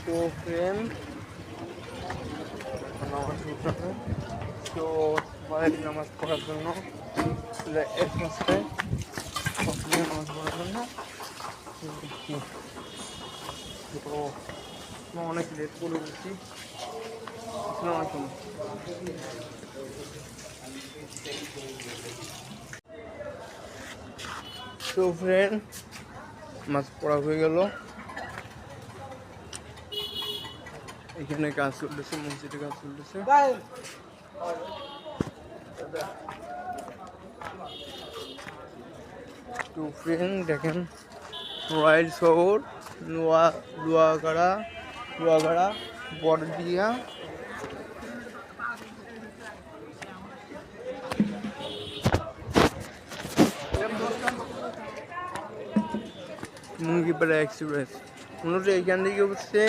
তো ফ্রেন্ড নামাজ পড়তে তো সবাই নামাজ পড়ার জন্য এক মাসটায় নামাজ পড়ার জন্য তো অনেক লেট করে উঠছি। আসসালামু আলাইকুম। তো ফ্রেন্ড মাছ পড়া হয়ে গেল। এখানে কাজ চলতেছে, মসজিদে কাজ চলতেছে। তো ফ্রেন্ড দেখেন রয়্যাল শহর লোয়াগাড়া বড়দিয়া মুঙ্গিপাড়া এক্সপ্রেস মূলত এইখান থেকে হচ্ছে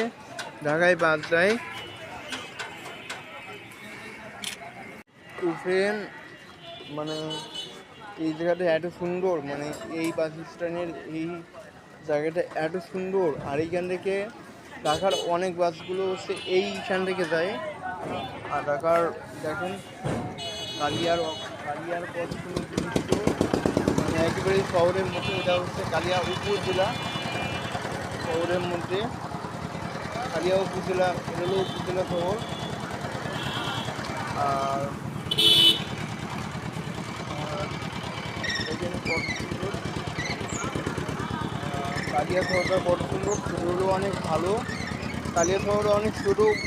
ঢাকায় বাদ যায়। তো ফ্রেন্ড মানে এই জায়গাটা এত সুন্দর, মানে এই বাস স্ট্যান্ডের এই জায়গাটা এত সুন্দর। আর এইখান থেকে ঢাকার অনেক বাসগুলো হচ্ছে এইখান থেকে যায়। আর ঢাকার দেখেন কালিয়ার পথ কোনো দৃশ্য, মানে একেবারে শহরের মধ্যে। এটা হচ্ছে কালিয়া উপজেলা শহরের মধ্যে, কালিয়া উপজেলা, এটা হলো উপজেলা শহর। আর এখানে কত সুন্দর কালিয়া শহরটা, কত সুন্দর। ছোটো হলেও অনেক ভালো, কালিয়া শহরে অনেক ছোটো